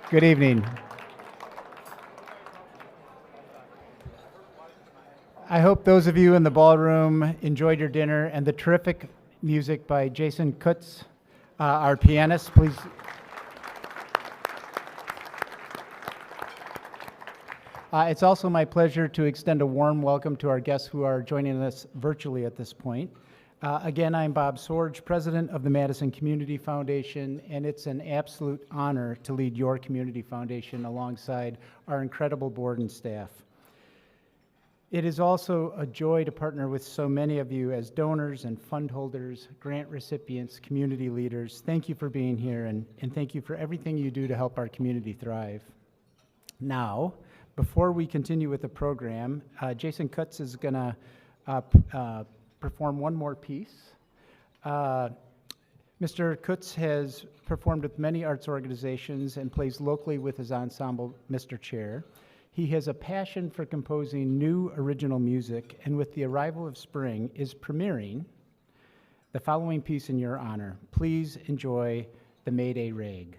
Good evening. I hope those of you in the ballroom enjoyed your dinner and the terrific music by Jason Kutz, our pianist. Please. It's also my pleasure to extend a warm welcome to our guests who are joining us virtually at this point. Again, I'm Bob Sorge, president of the Madison Community Foundation, and it's an absolute honor to lead your community foundation alongside our incredible board and staff. It is also a joy to partner with so many of you as donors and fund holders, grant recipients, community leaders. Thank you for being here, and thank you for everything you do to help our community thrive. Now, before we continue with the program, Jason Kutz is going to perform one more piece. Mr. Kutz has performed with many arts organizations and plays locally with his ensemble, Mr. Chair. He has a passion for composing new original music, and with the arrival of spring, is premiering the following piece in your honor. Please enjoy the Mayday Rag.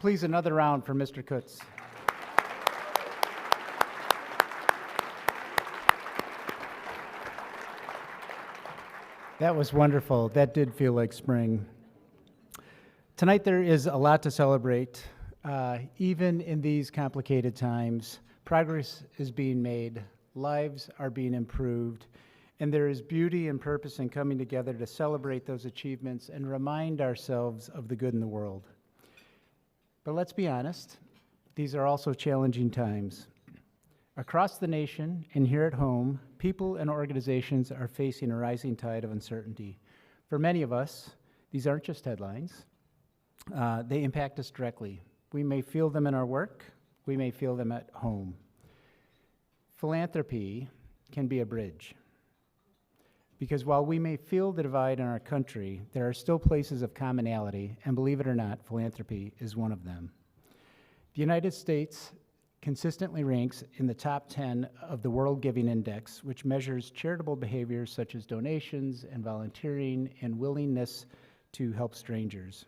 Please, another round for Mr. Kutz. That was wonderful. That did feel like spring. Tonight there is a lot to celebrate. Even in these complicated times, progress is being made, lives are being improved, and there is beauty and purpose in coming together to celebrate those achievements and remind ourselves of the good in the world. But let's be honest, these are also challenging times. Across the nation and here at home, people and organizations are facing a rising tide of uncertainty. For many of us, these aren't just headlines. They impact us directly. We may feel them in our work. We may feel them at home. Philanthropy can be a bridge. Because while we may feel the divide in our country, there are still places of commonality, and believe it or not, philanthropy is one of them. The United States consistently ranks in the top 10 of the World Giving Index, which measures charitable behaviors such as donations and volunteering and willingness to help strangers.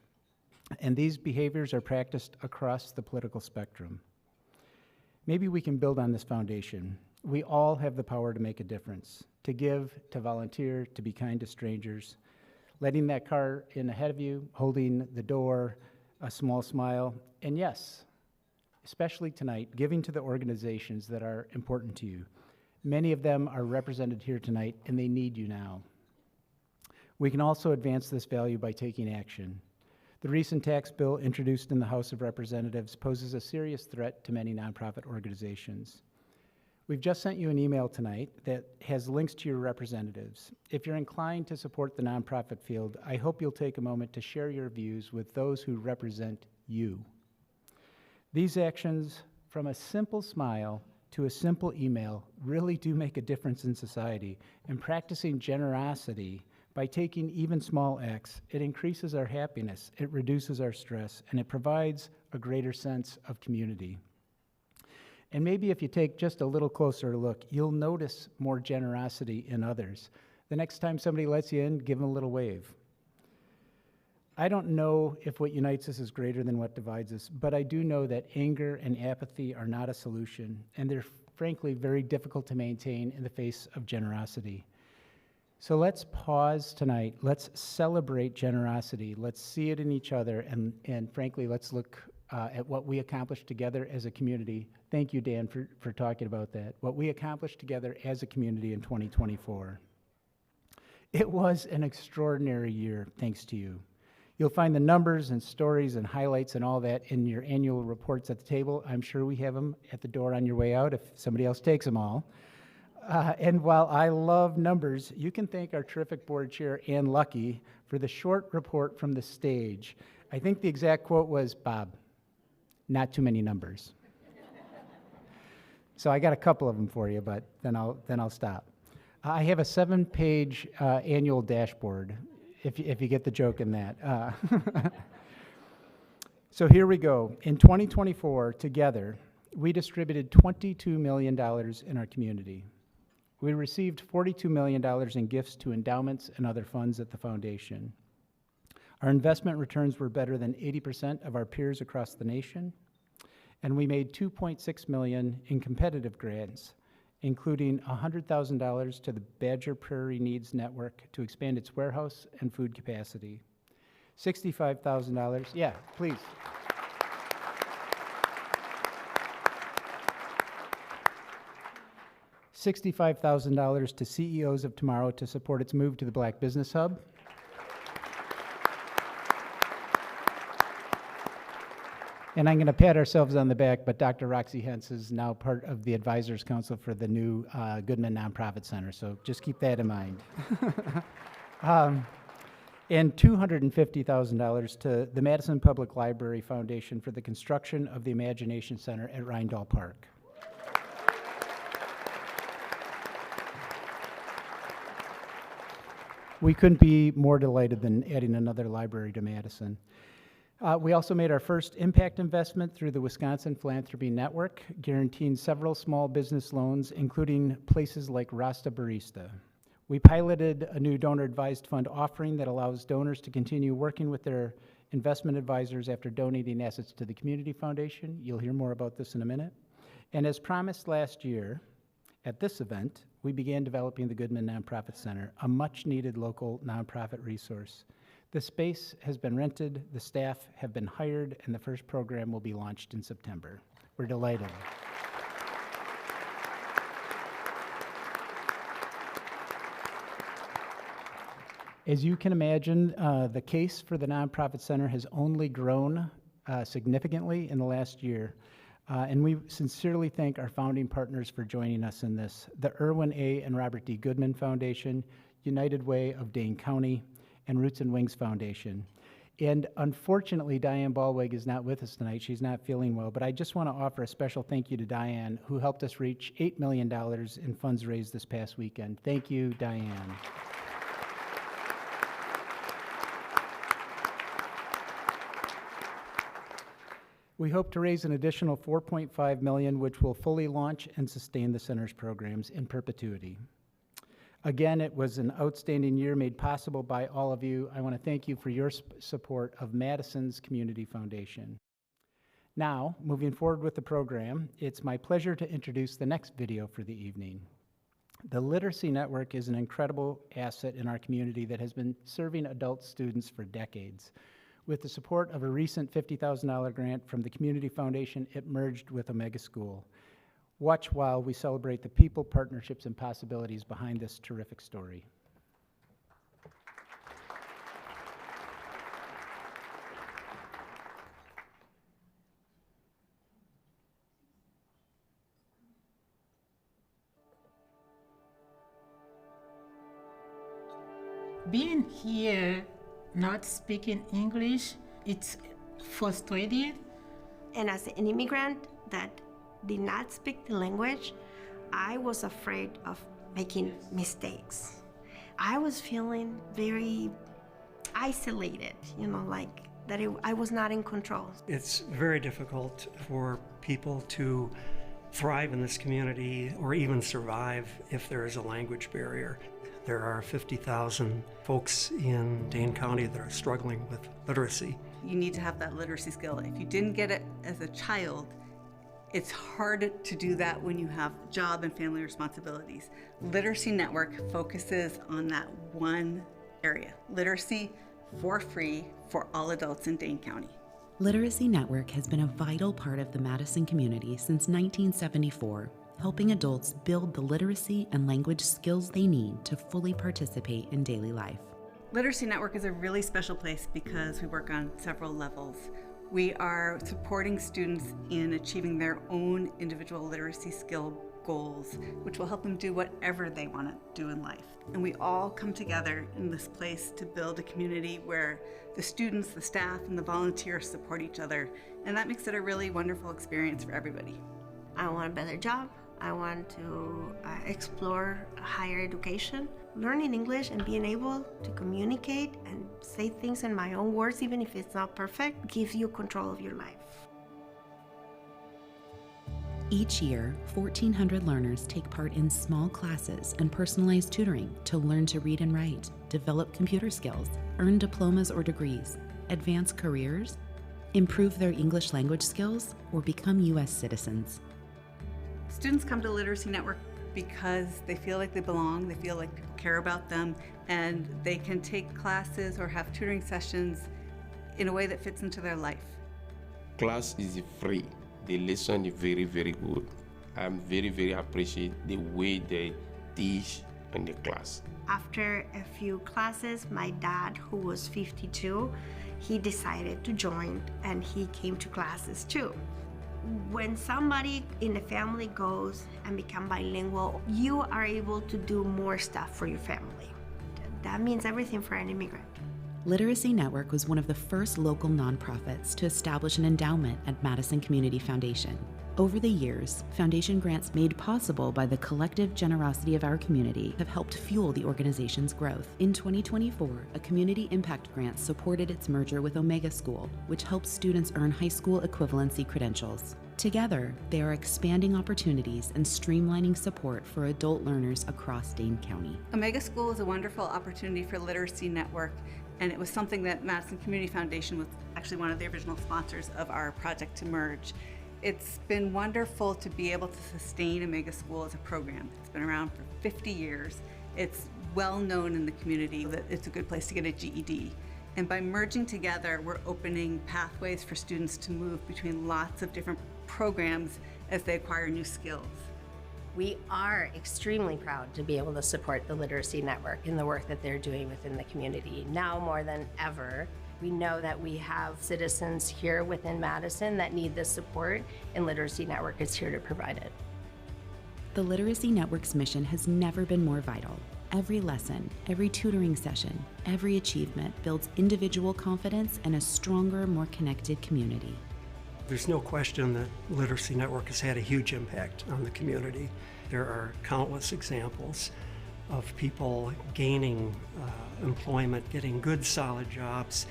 And these behaviors are practiced across the political spectrum. Maybe we can build on this foundation. We all have the power to make a difference, to give, to volunteer, to be kind to strangers. Letting that car in ahead of you, holding the door, a small smile, and yes, especially tonight, giving to the organizations that are important to you. Many of them are represented here tonight, and they need you now. We can also advance this value by taking action. The recent tax bill introduced in the House of Representatives poses a serious threat to many nonprofit organizations. We've just sent you an email tonight that has links to your representatives. If you're inclined to support the nonprofit field, I hope you'll take a moment to share your views with those who represent you. These actions, from a simple smile to a simple email, really do make a difference in society. And practicing generosity by taking even small acts, it increases our happiness, it reduces our stress, and it provides a greater sense of community. And maybe if you take just a little closer look, you'll notice more generosity in others. The next time somebody lets you in, give them a little wave. I don't know if what unites us is greater than what divides us, but I do know that anger and apathy are not a solution, and they're frankly very difficult to maintain in the face of generosity. So let's pause tonight. Let's celebrate generosity. Let's see it in each other, and frankly, let's look at what we accomplished together as a community. Thank you, Dan, for talking about that. What we accomplished together as a community in 2024. It was an extraordinary year, thanks to you. You'll find the numbers and stories and highlights and all that in your annual reports at the table. I'm sure we have them at the door on your way out if somebody else takes them all. And while I love numbers, you can thank our terrific board chair, Ann Lucky, for the short report from the stage. I think the exact quote was, "Bob, not too many numbers." So I got a couple of them for you, but then I'll stop. I have a 7-page annual dashboard, if you get the joke in that. So here we go. In 2024, together, we distributed $22 million in our community. We received $42 million in gifts to endowments and other funds at the foundation. Our investment returns were better than 80% of our peers across the nation, and we made $2.6 million in competitive grants, including $100,000 to the Badger Prairie Needs Network to expand its warehouse and food capacity. $65,000, yeah, please. $65,000 to CEOs of Tomorrow to support its move to the Black Business Hub. And I'm going to pat ourselves on the back, but Dr. Roxy Hentz is now part of the Advisors Council for the new Goodman Nonprofit Center, so just keep that in mind. And $250,000 to the Madison Public Library Foundation for the construction of the Imagination Center at Rindall Park. We couldn't be more delighted than adding another library to Madison. We also made our first impact investment through the Wisconsin Philanthropy Network, guaranteeing several small business loans, including places like Rasta Barista. We piloted a new donor-advised fund offering that allows donors to continue working with their investment advisors after donating assets to the Community Foundation. You'll hear more about this in a minute. And as promised last year, at this event, we began developing the Goodman Nonprofit Center, a much-needed local nonprofit resource. The space has been rented, the staff have been hired, and the first program will be launched in September. We're delighted. As you can imagine, the case for the Nonprofit Center has only grown significantly in the last year. And we sincerely thank our founding partners for joining us in this: the Irwin A. and Robert D. Goodman Foundation, United Way of Dane County, and Roots and Wings Foundation. And unfortunately, Diane Ballweg is not with us tonight. She's not feeling well, but I just want to offer a special thank you to Diane, who helped us reach $8 million in funds raised this past weekend. Thank you, Diane. We hope to raise an additional $4.5 million, which will fully launch and sustain the center's programs in perpetuity. Again, it was an outstanding year made possible by all of you. I want to thank you for your support of Madison's Community Foundation. Now, moving forward with the program, it's my pleasure to introduce the next video for the evening. The Literacy Network is an incredible asset in our community that has been serving adult students for decades. With the support of a recent $50,000 grant from the Community Foundation, it merged with Omega School. Watch while we celebrate the people, partnerships, and possibilities behind this terrific story. Being here, not speaking English, it's frustrating. And as an immigrant that did not speak the language, I was afraid of making mistakes. I was feeling very isolated, like that I was not in control. It's very difficult for people to thrive in this community or even survive if there is a language barrier. There are 50,000 folks in Dane County that are struggling with literacy. You need to have that literacy skill. If you didn't get it as a child, it's hard to do that when you have job and family responsibilities. Literacy Network focuses on that one area, literacy for free for all adults in Dane County. Literacy Network has been a vital part of the Madison community since 1974, helping adults build the literacy and language skills they need to fully participate in daily life. Literacy Network is a really special place because we work on several levels. We are supporting students in achieving their own individual literacy skill goals, which will help them do whatever they want to do in life. And we all come together in this place to build a community where the students, the staff, and the volunteers support each other. And that makes it a really wonderful experience for everybody. I want a better job. I want to explore higher education. Learning English and being able to communicate and say things in my own words, even if it's not perfect, gives you control of your life. Each year, 1,400 learners take part in small classes and personalized tutoring to learn to read and write, develop computer skills, earn diplomas or degrees, advance careers, improve their English language skills, or become U.S. citizens. Students come to Literacy Network because they feel like they belong, they feel like people care about them, and they can take classes or have tutoring sessions in a way that fits into their life. Class is free. The lesson is very, very good. I'm very, very appreciate the way they teach in the class. After a few classes, my dad, who was 52, he decided to join and he came to classes too. When somebody in the family goes and become bilingual, you are able to do more stuff for your family. That means everything for an immigrant. Literacy Network was one of the first local nonprofits to establish an endowment at Madison Community Foundation. Over the years, foundation grants made possible by the collective generosity of our community have helped fuel the organization's growth. In 2024, a community impact grant supported its merger with Omega School, which helps students earn high school equivalency credentials. Together, they are expanding opportunities and streamlining support for adult learners across Dane County. Omega School is a wonderful opportunity for Literacy Network And it was something that Madison Community Foundation was actually one of the original sponsors of our project to merge. It's been wonderful to be able to sustain Omega School as a program. It's been around for 50 years. It's well known in the community that it's a good place to get a GED. And by merging together, we're opening pathways for students to move between lots of different programs as they acquire new skills. We are extremely proud to be able to support the Literacy Network in the work that they're doing within the community. Now more than ever, we know that we have citizens here within Madison that need this support, and Literacy Network is here to provide it. The Literacy Network's mission has never been more vital. Every lesson, every tutoring session, every achievement builds individual confidence and a stronger, more connected community. There's no question that Literacy Network has had a huge impact on the community. There are countless examples of people gaining employment, getting good, solid jobs.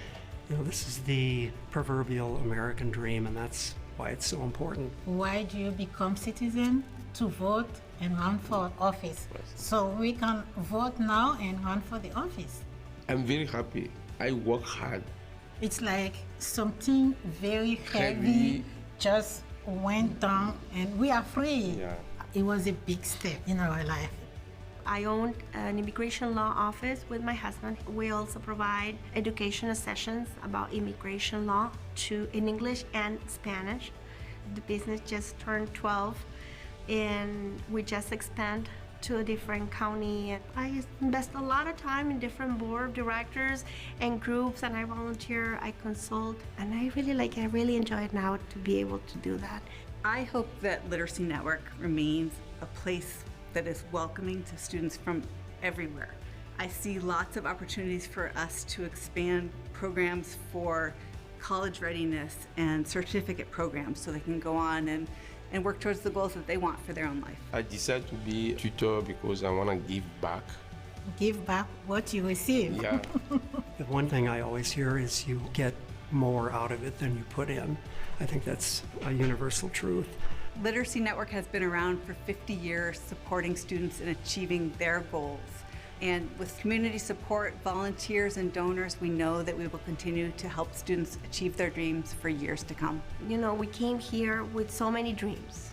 You know, this is the proverbial American dream, and that's why it's so important. Why do you become citizen? To vote and run for office. So we can vote now and run for the office. I'm very happy. I work hard. It's like something very heavy just went down and we are free. Yeah. It was a big step in our life. I own an immigration law office with my husband. We also provide educational sessions about immigration law in English and Spanish. The business just turned 12 and we just expand to a different county. I invest a lot of time in different board of directors and groups, and I volunteer, I consult, and I really enjoy it now to be able to do that. I hope that Literacy Network remains a place that is welcoming to students from everywhere. I see lots of opportunities for us to expand programs for college readiness and certificate programs so they can go on and work towards the goals that they want for their own life. I decided to be a tutor because I want to give back. Give back what you receive. Yeah. The one thing I always hear is you get more out of it than you put in. I think that's a universal truth. Literacy Network has been around for 50 years supporting students in achieving their goals. And with community support, volunteers, and donors, we know that we will continue to help students achieve their dreams for years to come. You know, we came here with so many dreams,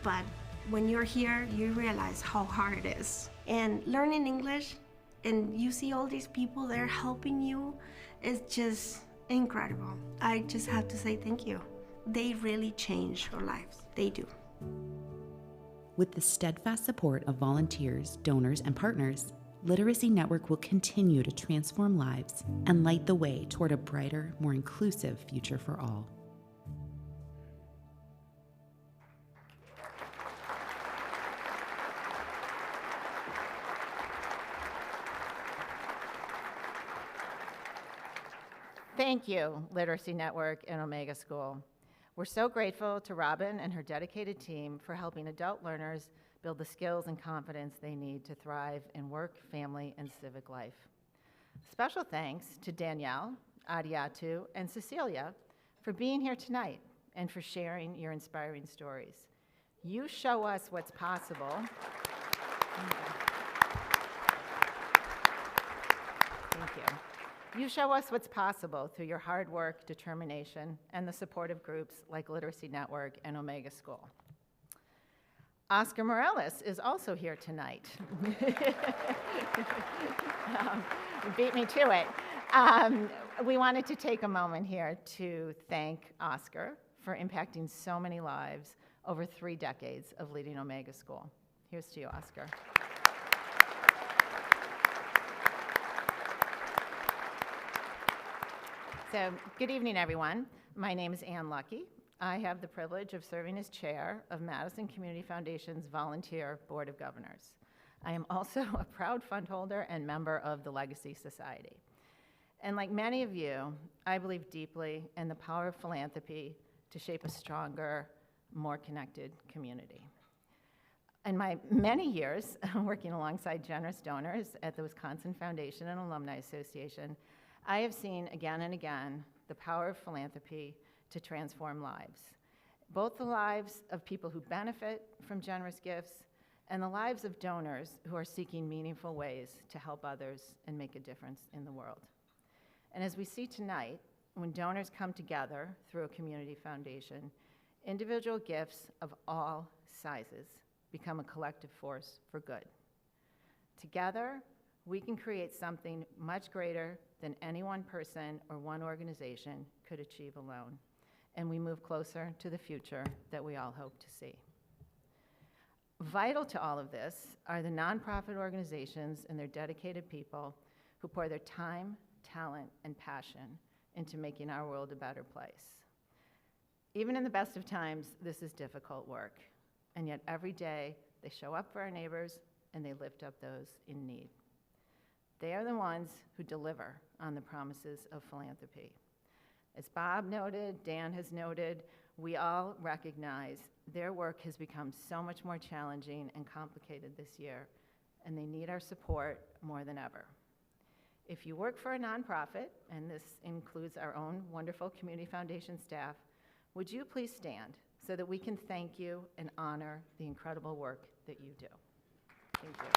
but when you're here, you realize how hard it is. And learning English, and you see all these people there helping you, is just incredible. I just have to say thank you. They really change our lives. They do. With the steadfast support of volunteers, donors, and partners, Literacy Network will continue to transform lives and light the way toward a brighter, more inclusive future for all. Thank you, Literacy Network and Omega School. We're so grateful to Robin and her dedicated team for helping adult learners build the skills and confidence they need to thrive in work, family, and civic life. Special thanks to Danielle, Adiatu, and Cecilia for being here tonight and for sharing your inspiring stories. You show us what's possible. Thank you. You show us what's possible through your hard work, determination, and the supportive groups like Literacy Network and Omega School. Oscar Morales is also here tonight. You beat me to it. We wanted to take a moment here to thank Oscar for impacting so many lives over 3 decades of leading Omega School. Here's to you, Oscar. So, good evening, everyone. My name is Ann Lucky. I have the privilege of serving as chair of Madison Community Foundation's Volunteer Board of Governors. I am also a proud fund holder and member of the Legacy Society. And like many of you, I believe deeply in the power of philanthropy to shape a stronger, more connected community. In my many years working alongside generous donors at the Wisconsin Foundation and Alumni Association, I have seen again and again the power of philanthropy to transform lives, both the lives of people who benefit from generous gifts and the lives of donors who are seeking meaningful ways to help others and make a difference in the world. And as we see tonight, when donors come together through a community foundation, individual gifts of all sizes become a collective force for good. Together, we can create something much greater than any one person or one organization could achieve alone, and we move closer to the future that we all hope to see. Vital to all of this are the nonprofit organizations and their dedicated people who pour their time, talent, and passion into making our world a better place. Even in the best of times, this is difficult work, and yet every day they show up for our neighbors and they lift up those in need. They are the ones who deliver on the promises of philanthropy. As Bob noted, Dan has noted, we all recognize their work has become so much more challenging and complicated this year, and they need our support more than ever. If you work for a nonprofit, and this includes our own wonderful community foundation staff, would you please stand so that we can thank you and honor the incredible work that you do? Thank you.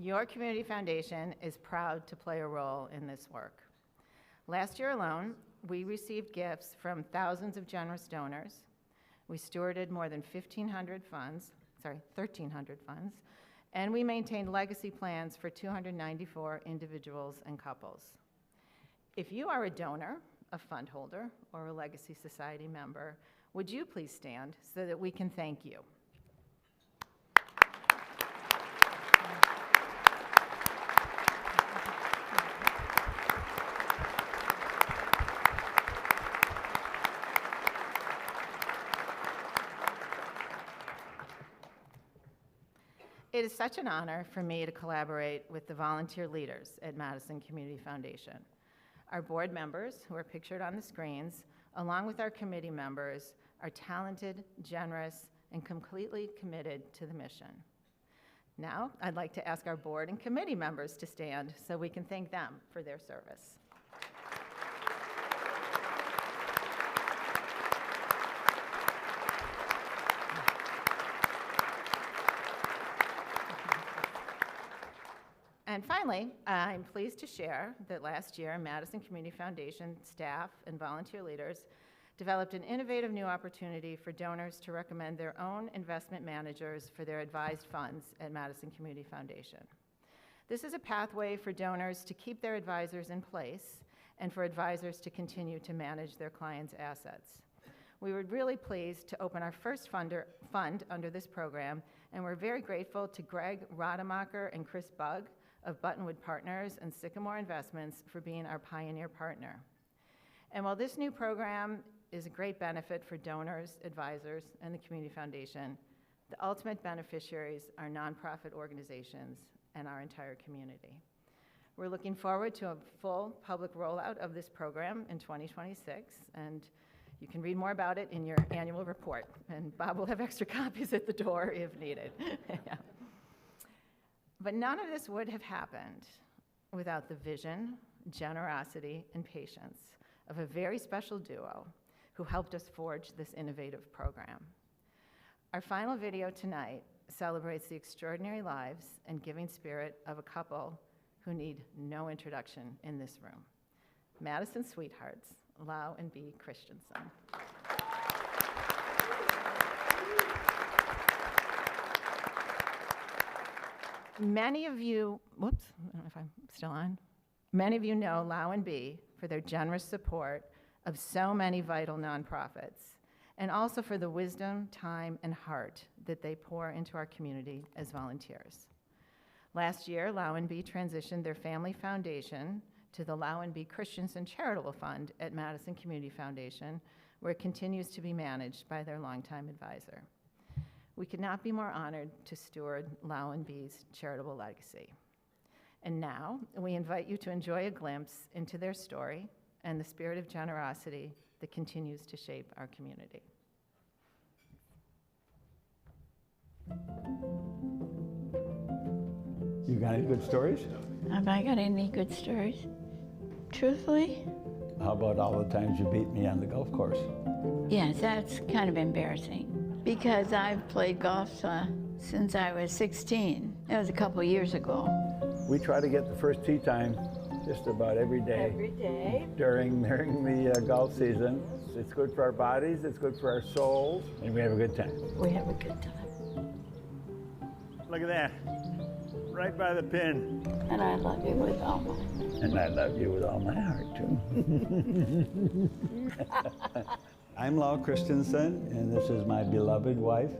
Your community foundation is proud to play a role in this work. Last year alone, we received gifts from thousands of generous donors. We stewarded more than 1,300 funds, and we maintained legacy plans for 294 individuals and couples. If you are a donor, a fund holder, or a Legacy Society member, would you please stand so that we can thank you? It is such an honor for me to collaborate with the volunteer leaders at Madison Community Foundation. Our board members, who are pictured on the screens, along with our committee members, are talented, generous, and completely committed to the mission. Now, I'd like to ask our board and committee members to stand so we can thank them for their service. And finally, I'm pleased to share that last year, Madison Community Foundation staff and volunteer leaders developed an innovative new opportunity for donors to recommend their own investment managers for their advised funds at Madison Community Foundation. This is a pathway for donors to keep their advisors in place and for advisors to continue to manage their clients' assets. We were really pleased to open our first fund under this program, and we're very grateful to Greg Rademacher and Chris Bugg of Buttonwood Partners and Sycamore Investments for being our pioneer partner. And while this new program is a great benefit for donors, advisors, and the Community Foundation, the ultimate beneficiaries are nonprofit organizations and our entire community. We're looking forward to a full public rollout of this program in 2026, and you can read more about it in your annual report, and Bob will have extra copies at the door if needed. Yeah. But none of this would have happened without the vision, generosity, and patience of a very special duo who helped us forge this innovative program. Our final video tonight celebrates the extraordinary lives and giving spirit of a couple who need no introduction in this room. Madison sweethearts, Lau and Bea Christensen. Many of you, whoops, I don't know if I'm still on. Many of you know Lau and Bea for their generous support of so many vital nonprofits, and also for the wisdom, time, and heart that they pour into our community as volunteers. Last year, Lau and Bea transitioned their family foundation to the Lau and Bea Christensen Charitable Fund at Madison Community Foundation, where it continues to be managed by their longtime advisor. We could not be more honored to steward Lau and Bea's charitable legacy. And now, we invite you to enjoy a glimpse into their story and the spirit of generosity that continues to shape our community. You got any good stories? Have I got any good stories? Truthfully, How about all the times you beat me on the golf course? yes, that's kind of embarrassing because I've played golf since I was 16. That was a couple years ago. We try to get the first tee time just about every day. Every day. During the golf season. It's good for our bodies, it's good for our souls, and we have a good time. We have a good time. Look at that, right by the pin. And I love you with all my heart. And I love you with all my heart, too. I'm Lau Christensen, and this is my beloved wife,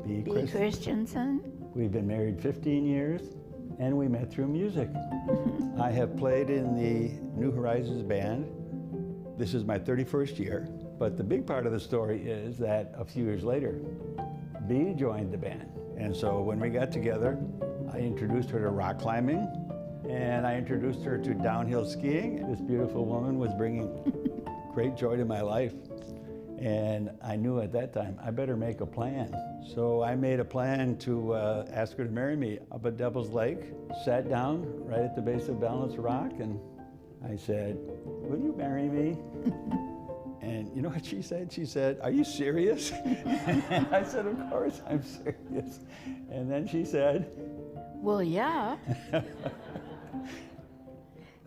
Bea Christensen. We've been married 15 years, and we met through music. I have played in the New Horizons band. This is my 31st year, but the big part of the story is that a few years later, Bea joined the band. And so when we got together, I introduced her to rock climbing, and I introduced her to downhill skiing. This beautiful woman was bringing great joy to my life. And I knew at that time, I better make a plan. So I made a plan to ask her to marry me up at Devil's Lake, sat down right at the base of Balanced Rock, and I said, will you marry me? And you know what she said? She said, are you serious? I said, of course I'm serious. And then she said, Well, yeah.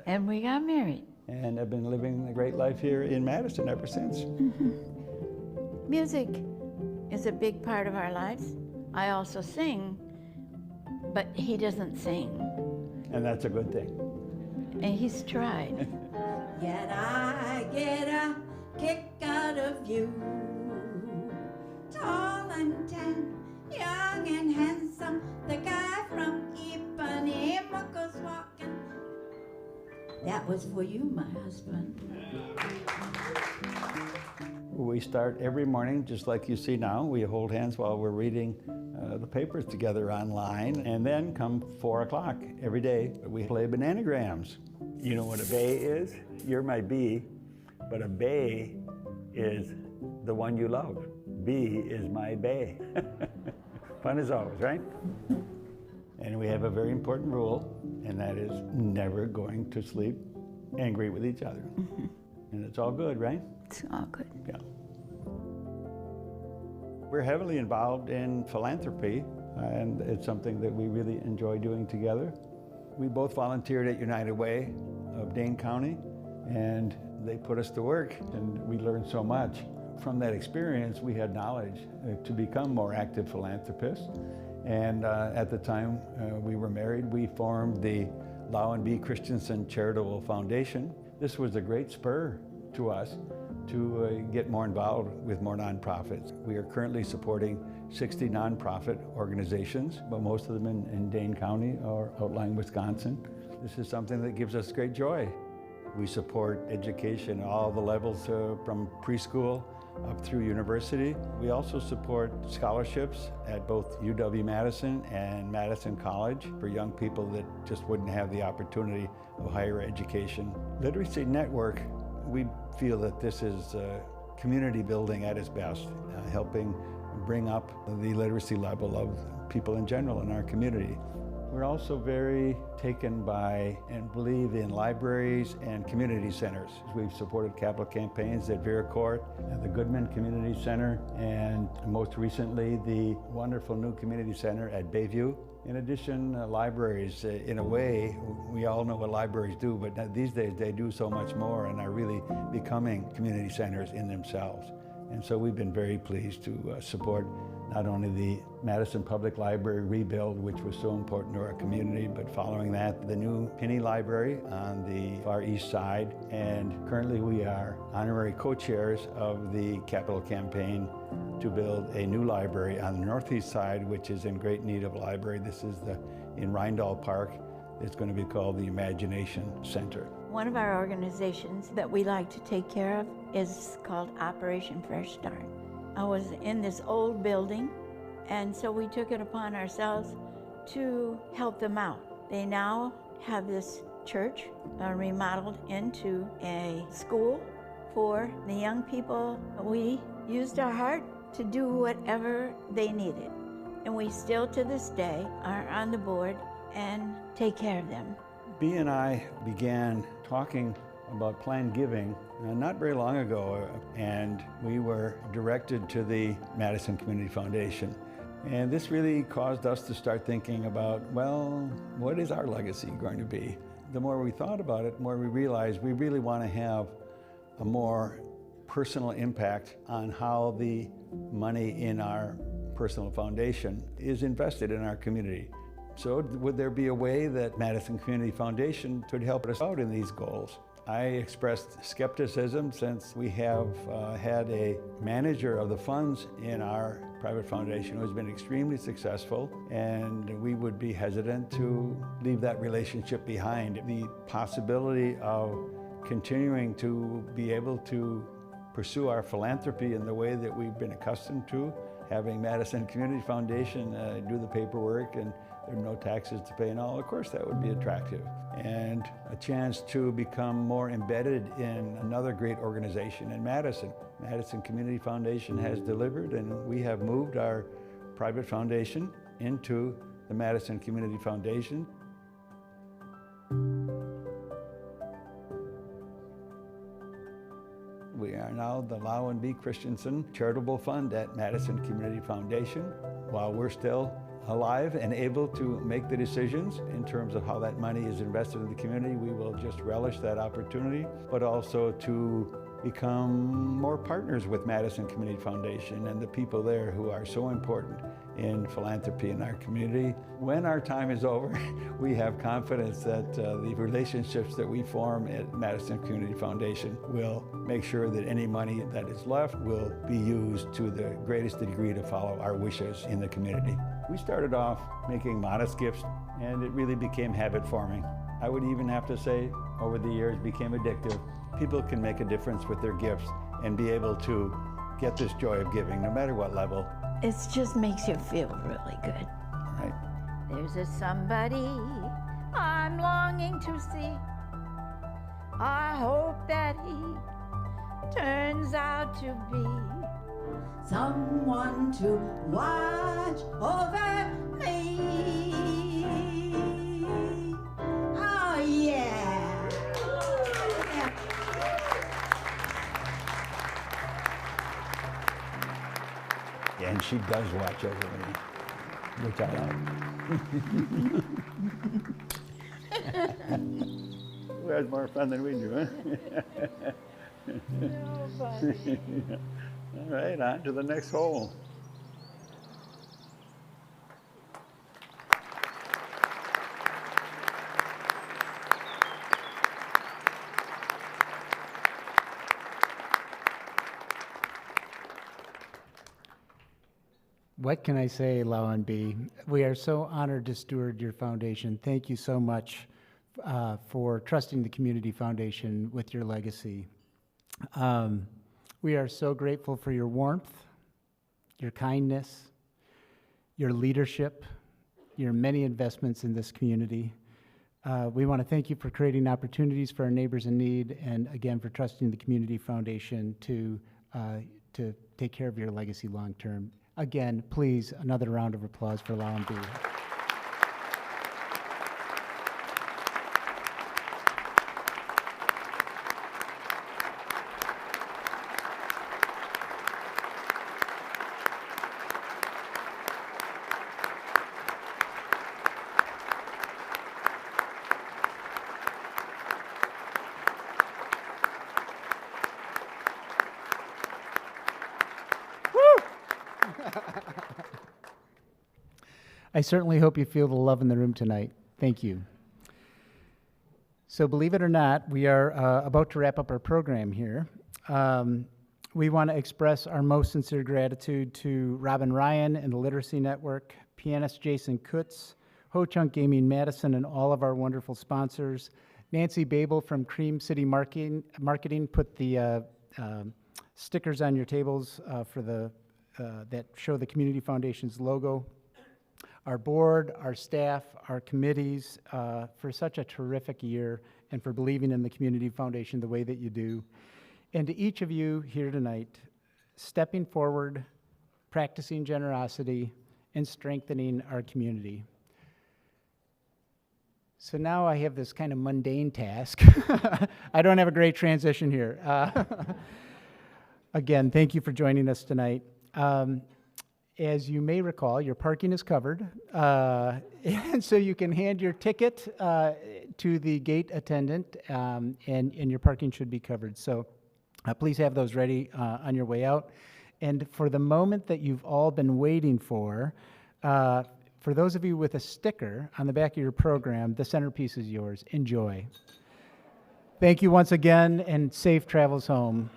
And we got married. And I've been living a great life here in Madison ever since. Music is a big part of our lives. I also sing, but he doesn't sing. And that's a good thing. And he's tried. Yet I get a kick out of you. Tall and tan, young and handsome, the guy from Ipanema goes walking. That was for you, my husband. We start every morning, just like you see now. We hold hands while we're reading the papers together online. And then come 4 o'clock every day, we play bananagrams. You know what a bay is? You're my bee, but a bay is the one you love. Bee is my bay. Fun as always, right? And we have a very important rule, and that is never going to sleep angry with each other. And it's all good, right? It's all good. Yeah. We're heavily involved in philanthropy, and it's something that we really enjoy doing together. We both volunteered at United Way of Dane County, and they put us to work, and we learned so much. From that experience, we had knowledge to become more active philanthropists. And at the time we were married, we formed the Lau and Bea Christensen Charitable Foundation. This was a great spur to us to get more involved with more nonprofits. We are currently supporting 60 nonprofit organizations, but most of them in Dane County or outlying Wisconsin. This is something that gives us great joy. We support education at all the levels from preschool up through university. We also support scholarships at both UW-Madison and Madison College for young people that just wouldn't have the opportunity of higher education. Literacy Network, we feel that this is community building at its best, helping bring up the literacy level of people in general in our community. We're also very taken by and believe in libraries and community centers. We've supported capital campaigns at Vera Court and the Goodman Community Center, and most recently the wonderful new community center at Bayview. In addition, libraries, in a way, we all know what libraries do, but these days they do so much more and are really becoming community centers in themselves. And so we've been very pleased to support not only the Madison Public Library rebuild, which was so important to our community, but following that, the new Pinney Library on the far east side. And currently we are honorary co-chairs of the capital campaign to build a new library on the northeast side, which is in great need of a library. This is in Rindall Park. It's going to be called the Imagination Center. One of our organizations that we like to take care of is called Operation Fresh Start. I was in this old building, and so we took it upon ourselves to help them out. They now have this church remodeled into a school for the young people. We used our heart to do whatever they needed. And we still, to this day, are on the board and take care of them. Bea and I began talking about planned giving not very long ago, and we were directed to the Madison Community Foundation. And this really caused us to start thinking about, well, what is our legacy going to be? The more we thought about it, the more we realized we really want to have a more personal impact on how the money in our personal foundation is invested in our community. So would there be a way that Madison Community Foundation could help us out in these goals? I expressed skepticism since we have had a manager of the funds in our private foundation who has been extremely successful, and we would be hesitant to leave that relationship behind. The possibility of continuing to be able to pursue our philanthropy in the way that we've been accustomed to, having Madison Community Foundation do the paperwork and there are no taxes to pay and all, of course that would be attractive. And a chance to become more embedded in another great organization in Madison. Madison Community Foundation has delivered, and we have moved our private foundation into the Madison Community Foundation. We are now the Lau and B. Christensen Charitable Fund at Madison Community Foundation. While we're still alive and able to make the decisions in terms of how that money is invested in the community, we will just relish that opportunity, but also to become more partners with Madison Community Foundation and the people there who are so important in philanthropy in our community. When our time is over, we have confidence that the relationships that we form at Madison Community Foundation will make sure that any money that is left will be used to the greatest degree to follow our wishes in the community. We started off making modest gifts, and it really became habit forming. I would even have to say, over the years, became addictive. People can make a difference with their gifts and be able to get this joy of giving, no matter what level. It just makes you feel really good. Right. There's a somebody I'm longing to see. I hope that he turns out to be someone to watch over me. Oh yeah. And she does watch over me, which I like. Who has more fun than we do, huh? All right, on to the next hole. What can I say, Lau and B? We are so honored to steward your foundation. Thank you so much for trusting the Community Foundation with your legacy. We are so grateful for your warmth, your kindness, your leadership, your many investments in this community. We want to thank you for creating opportunities for our neighbors in need, and again, for trusting the Community Foundation to take care of your legacy long term. Again, please, another round of applause for Lau and B. I certainly hope you feel the love in the room tonight. Thank you. So believe it or not, we are about to wrap up our program here. We want to express our most sincere gratitude to Robin Ryan and the Literacy Network, pianist Jason Kutz, Ho Chunk Gaming Madison, and all of our wonderful sponsors. Nancy Babel from Cream City Marketing put the stickers on your tables for that show the Community Foundation's logo. Our board, our staff, our committees, for such a terrific year, and for believing in the Community Foundation the way that you do. And to each of you here tonight, stepping forward, practicing generosity, and strengthening our community. So now I have this kind of mundane task. I don't have a great transition here. Again, thank you for joining us tonight. As you may recall, your parking is covered, and so you can hand your ticket to the gate attendant, and your parking should be covered. So please have those ready on your way out. And for the moment that you've all been waiting for those of you with a sticker on the back of your program, the centerpiece is yours. Enjoy. Thank you once again, and safe travels home.